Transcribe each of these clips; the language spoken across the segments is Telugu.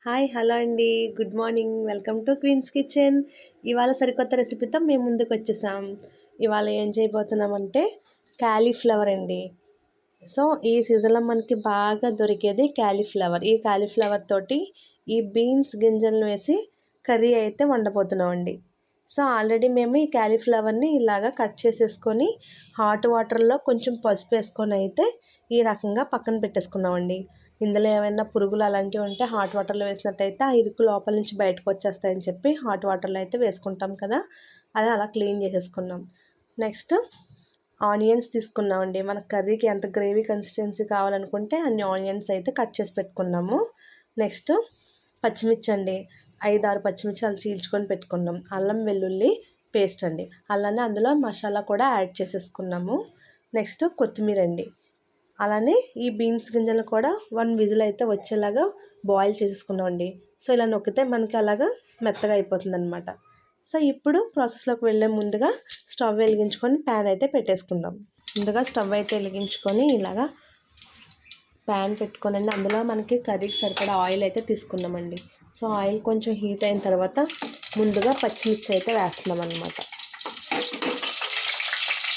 హాయ్! హలో అండి. Good morning. Welcome to Queen's Kitchen. ఇవాళ సరికొత్త రెసిపీతో మేము ముందుకొచ్చేసాం. ఇవాళ ఏం చేయబోతున్నామంటే కాలీఫ్లవర్ అండి. సో, ఈ సీజన్‌లో మనకి బాగా దొరికేది కాలీఫ్లవర్. ఈ కాలీఫ్లవర్ తోటి ఈ బీన్స్ గింజలను వేసి కర్రీ అయితే వండబోతున్నామండి. సో, ఆల్రెడీ మేము ఈ కాలీఫ్లవర్‌ని ఇలాగా కట్ చేసేసుకొని హాట్ వాటర్‌లో కొంచెం పసుపేసుకొనైతే ఈ రకంగా పక్కన పెట్టేసుకున్నామండి. ఇందులో ఏమైనా పురుగులు అలాంటివి ఉంటే హాట్ వాటర్‌లో వేసినట్టయితే ఆ ఇరుకు లోపల నుంచి బయటకొచ్చేస్తాయని చెప్పి హాట్ వాటర్‌లో అయితే వేసుకుంటాం కదా! అది అలా క్లీన్ చేసేసుకున్నాం. నెక్స్ట్ ఆనియన్స్ తీసుకున్నామండి. మన కర్రీకి ఎంత గ్రేవీ కన్సిస్టెన్సీ కావాలనుకుంటే అన్ని ఆనియన్స్ అయితే కట్ చేసి పెట్టుకున్నాము. నెక్స్ట్ పచ్చిమిర్చి అండి. 5, 6 పచ్చిమిర్చి అలా చీల్చుకొని పెట్టుకున్నాం. అల్లం వెల్లుల్లి పేస్ట్ అండి. అలానే అందులో మసాలా కూడా యాడ్ చేసేసుకున్నాము. నెక్స్ట్ కొత్తిమీర అండి. అలానే ఈ బీన్స్ గింజలు కూడా 1 విజిల్ అయితే వచ్చేలాగా బాయిల్ చేసేసుకున్నామండి. సో, ఇలా నొక్కితే మనకి అలాగా మెత్తగా అయిపోతుందనమాట. సో, ఇప్పుడు ప్రాసెస్‌లోకి వెళ్ళే ముందుగా స్టవ్ వెలిగించుకొని ప్యాన్ అయితే పెట్టేసుకుందాం. ముందుగా స్టవ్ అయితే వెలిగించుకొని ఇలాగా ప్యాన్ పెట్టుకొనండి అందులో మనకి కర్రీకి సరిపడా ఆయిల్ అయితే తీసుకున్నామండి. సో, ఆయిల్ కొంచెం హీట్ అయిన తర్వాత ముందుగా పచ్చిమిర్చి అయితే వేస్తున్నామన్నమాట.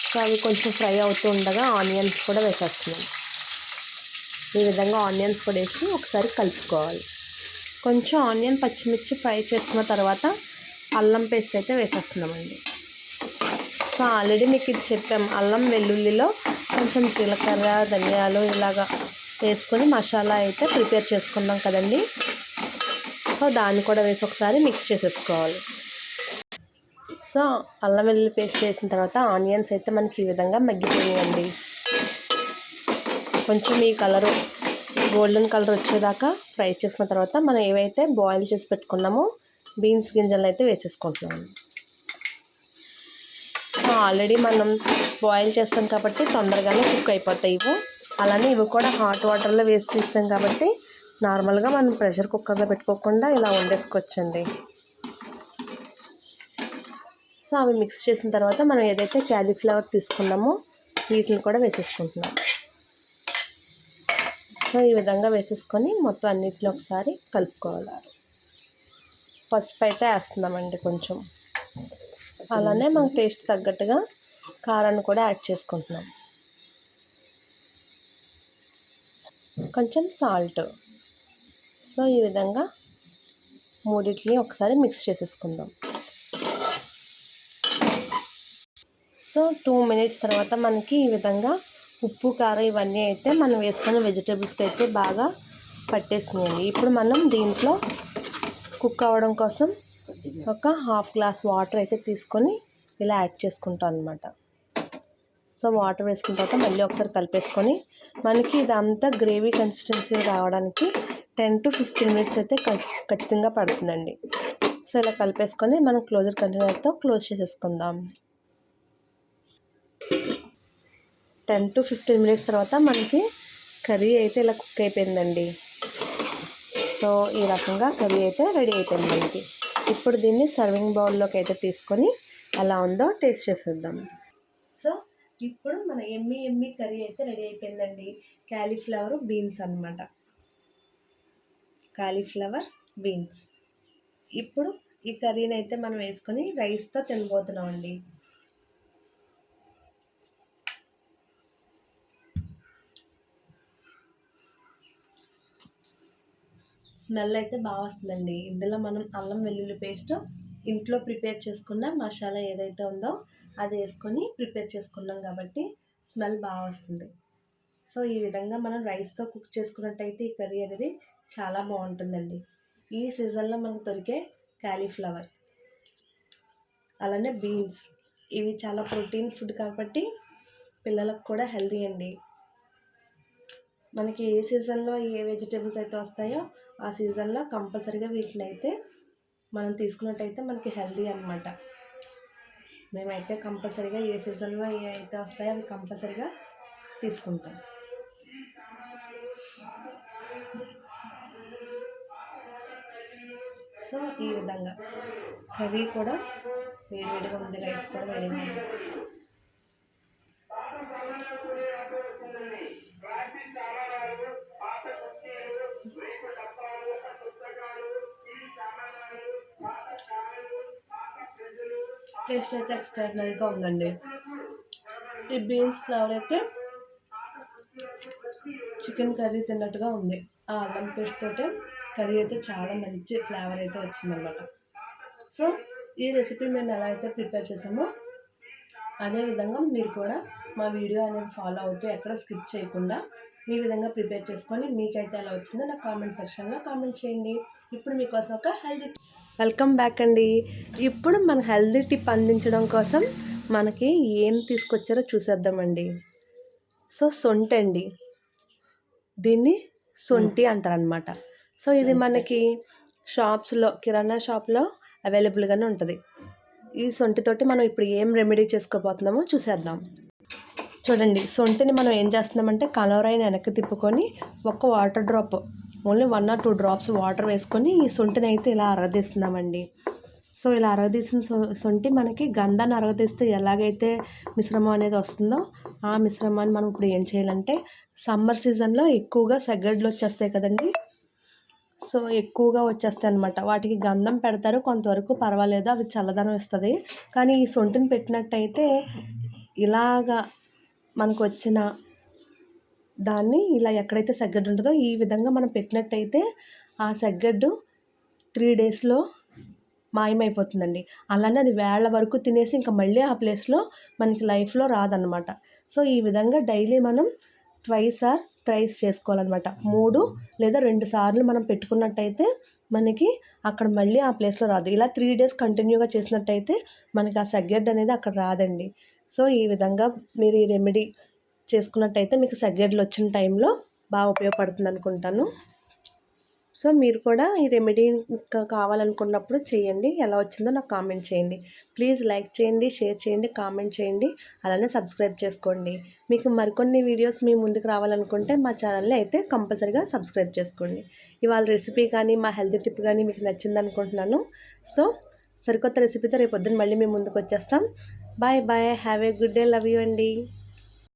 సో, అవి కొంచెం ఫ్రై అవుతూ ఉండగా ఆనియన్స్ కూడా వేసేస్తున్నాం. ఈ విధంగా ఆనియన్స్ కూడా వేసి ఒకసారి కలుపుకోవాలి. కొంచెం ఆనియన్ పచ్చిమిర్చి ఫ్రై చేసుకున్న తర్వాత అల్లం పేస్ట్ అయితే వేసేస్తున్నామండి. సో, ఆల్రెడీ మీకు ఇది చెప్పాం. అల్లం వెల్లుల్లిలో కొంచెం జీలకర్ర, ధనియాలు ఇలాగా వేసుకొని మసాలా అయితే ప్రిపేర్ చేసుకున్నాం కదండి. సో, దాన్ని కూడా వేసి ఒకసారి మిక్స్ చేసేసుకోవాలి. సో, అల్లం వెల్లుల్లి పేస్ట్ వేసిన తర్వాత ఆనియన్స్ అయితే మనకి ఈ విధంగా మగ్గిపోయాయండి. కొంచెం ఈ కలరు గోల్డెన్ కలర్ వచ్చేదాకా ఫ్రై చేసుకున్న తర్వాత మనం ఏవైతే బాయిల్ చేసి పెట్టుకున్నామో బీన్స్ గింజలను అయితే వేసేసుకుంటున్నాము. ఆల్రెడీ మనం బాయిల్ చేస్తాం కాబట్టి తొందరగానే కుక్ అయిపోతాయి ఇవి. అలానే ఇవి కూడా హాట్ వాటర్లో వేసి తీస్తాం కాబట్టి నార్మల్గా మనం ప్రెషర్ కుక్కర్లో పెట్టుకోకుండా ఇలా వండేసుకోవచ్చండి. సో, అవి మిక్స్ చేసిన తర్వాత మనం ఏదైతే కాలీఫ్లవర్ తీసుకున్నామో వీటిని కూడా వేసేసుకుంటున్నాం. సో, ఈ విధంగా వేసేసుకొని మొత్తం అన్నిటిని ఒకసారి కలుపుకోవాలి. పసుపు అయితే వేస్తున్నామండి కొంచెం. అలానే మన టేస్ట్ తగ్గట్టుగా కారాన్ని కూడా యాడ్ చేసుకుంటున్నాం. కొంచెం సాల్ట్. సో, ఈ విధంగా మూడింటిని ఒకసారి మిక్స్ చేసేసుకుందాం. సో, 2 మినిట్స్ తర్వాత మనకి ఈ విధంగా ఉప్పు, కారం ఇవన్నీ అయితే మనం వేసుకున్న వెజిటేబుల్స్కి అయితే బాగా పట్టేసినాయండి. ఇప్పుడు మనం దీంట్లో కుక్ అవ్వడం కోసం ఒక హాఫ్ గ్లాస్ వాటర్ అయితే తీసుకొని ఇలా యాడ్ చేసుకుంటాం అనమాట. సో, వాటర్ వేసుకున్న తర్వాత మళ్ళీ ఒకసారి కలిపేసుకొని మనకి ఇదంతా గ్రేవీ కన్సిస్టెన్సీ రావడానికి 10 to 15 మినిట్స్ అయితే ఖచ్చితంగా పడుతుందండి. సో, ఇలా కలిపేసుకొని మనం క్లోజర్ కంటైనర్తో క్లోజ్ చేసేసుకుందాం. 10 to 15 మినిట్స్ తర్వాత మనకి కర్రీ అయితే ఇలా కుక్ అయిపోయిందండి. సో, ఈ రకంగా కర్రీ అయితే రెడీ అయిపోయింది మనకి. ఇప్పుడు దీన్ని సర్వింగ్ బౌల్లోకి అయితే తీసుకొని ఎలా ఉందో టేస్ట్ చేసేద్దాం. సో, ఇప్పుడు మన ఎమ్మీ కర్రీ అయితే రెడీ అయిపోయిందండి. కాలీఫ్లవర్ బీన్స్ అన్నమాట. Cauliflower beans. ఇప్పుడు ఈ కర్రీని అయితే మనం వేసుకొని రైస్తో తినబోతున్నామండి. స్మెల్ అయితే బాగా వస్తుందండి. ఇందులో మనం అల్లం వెల్లుల్లి పేస్ట్ ఇంట్లో ప్రిపేర్ చేసుకున్న మసాలా ఏదైతే ఉందో అది వేసుకొని ప్రిపేర్ చేసుకున్నాం కాబట్టి స్మెల్ బాగా వస్తుంది. సో, ఈ విధంగా మనం రైస్తో కుక్ చేసుకున్నట్టయితే ఈ కర్రీ అనేది చాలా బాగుంటుందండి. ఈ సీజన్లో మనకు దొరికే కాలీఫ్లవర్ అలానే బీన్స్ ఇవి చాలా ప్రోటీన్ ఫుడ్ కాబట్టి పిల్లలకు కూడా హెల్తీ అండి. మనకి ఏ సీజన్లో ఏ వెజిటేబుల్స్ అయితే వస్తాయో ఆ సీజన్లో కంపల్సరీగా వీటిని అయితే మనం తీసుకున్నట్టయితే మనకి హెల్తీ అనమాట. మేమైతే కంపల్సరీగా ఏ సీజన్లో ఏ అయితే వస్తాయో అవి కంపల్సరీగా తీసుకుంటాం. సో, ఈ విధంగా కర్రీ కూడా వేడివేడిగా ఉంది, రైస్ కూడా వేడిగా ఉంది. టేస్ట్ అయితే ఎక్స్ట్రాడినరీగా ఉందండి. ఈ బీన్స్ ఫ్లేవర్ అయితే చికెన్ కర్రీ తిన్నట్టుగా ఉంది. ఆ అల్లం పేస్ట్ తోటే కర్రీ అయితే చాలా మంచి ఫ్లేవర్ అయితే వచ్చిందనమాట. సో ఈ రెసిపీ మేము ఎలా అయితే ప్రిపేర్ చేసామో అదేవిధంగా మీరు కూడా మా వీడియో అనేది ఫాలో అవుతూ ఎక్కడ స్కిప్ చేయకుండా ఈ విధంగా ప్రిపేర్ చేసుకొని మీకైతే ఎలా వచ్చిందో నా కామెంట్ సెక్షన్లో కామెంట్ చేయండి. ఇప్పుడు మీకోసం ఒక హెల్దీ వెల్కమ్ బ్యాక్ అండి. ఇప్పుడు మన హెల్దీ టిప్ అందించడం కోసం మనకి ఏం తీసుకొచ్చారో చూసేద్దామండి. సో సొంటి అండి, దీన్ని సొంటి అంటారనమాట. సో ఇది మనకి షాప్స్లో కిరాణా షాప్లో అవైలబుల్గానే ఉంటుంది. ఈ సొంటితోటి మనం ఇప్పుడు ఏం రెమెడీ చేసుకోబోతున్నామో చూసేద్దాం. చూడండి, సొంటిని మనం ఏం చేస్తున్నామంటే కలవరాయిని వెనక్కి తిప్పుకొని ఒక water drop, only 1 or 2 drops water వేసుకొని ఈ సొంటిని అయితే ఇలా అరగదీస్తున్నామండి. సో ఇలా అరగదీసిన సొంటి మనకి గంధాన్ని అరగదీస్తే ఎలాగైతే మిశ్రమం అనేది వస్తుందో ఆ మిశ్రమాన్ని మనం ఇప్పుడు ఏం చేయాలంటే సమ్మర్ సీజన్లో ఎక్కువగా సెగడ్లు వచ్చేస్తాయి కదండి. సో ఎక్కువగా వచ్చేస్తాయి అనమాట. వాటికి గంధం పెడతారు, కొంతవరకు పర్వాలేదు, అవి చల్లదనం ఇస్తుంది. కానీ ఈ సొంటిని పెట్టినట్టయితే ఇలాగా మనకు వచ్చిన దాన్ని ఇలా ఎక్కడైతే సెగ్గడ్డు ఉంటుందో ఈ విధంగా మనం పెట్టినట్టయితే ఆ సెగ్గడ్డు 3 daysలో మాయమైపోతుందండి. అలానే అది వేళ్ళ వరకు తినేసి ఇంకా మళ్ళీ ఆ ప్లేస్లో మనకి లైఫ్లో రాదన్నమాట. సో ఈ విధంగా డైలీ మనం ట్వైస్ ఆర్ థ్రైస్ చేసుకోవాలన్నమాట. 3 లేదా 2 సార్లు మనం పెట్టుకున్నట్టయితే మనకి అక్కడ మళ్ళీ ఆ ప్లేస్లో రాదు. ఇలా 3 days కంటిన్యూగా చేసినట్టయితే మనకి ఆ సెగ్గడ్డు అనేది అక్కడ రాదండి. సో ఈ విధంగా మీరు ఈ రెమెడీ చేసుకున్నట్టయితే మీకు సెగ్గడ్లు వచ్చిన టైంలో బాగా ఉపయోగపడుతుంది అనుకుంటాను. సో మీరు కూడా ఈ రెమెడీ కావాలనుకున్నప్పుడు చేయండి. ఎలా వచ్చిందో నాకు కామెంట్ చేయండి. ప్లీజ్ లైక్ చేయండి, షేర్ చేయండి, కామెంట్ చేయండి, అలానే సబ్స్క్రైబ్ చేసుకోండి. మీకు మరికొన్ని వీడియోస్ మీ ముందుకు రావాలనుకుంటే మా ఛానల్ని అయితే కంపల్సరీగా సబ్స్క్రైబ్ చేసుకోండి. ఇవాళ రెసిపీ కానీ మా హెల్తీ టిప్ కానీ మీకు నచ్చింది అనుకుంటున్నాను. సో సరికొత్త రెసిపీతో రేపు పొద్దున్న మళ్ళీ మేము ముందుకు వచ్చేస్తాం. Bye bye, have a good day, love you అండి.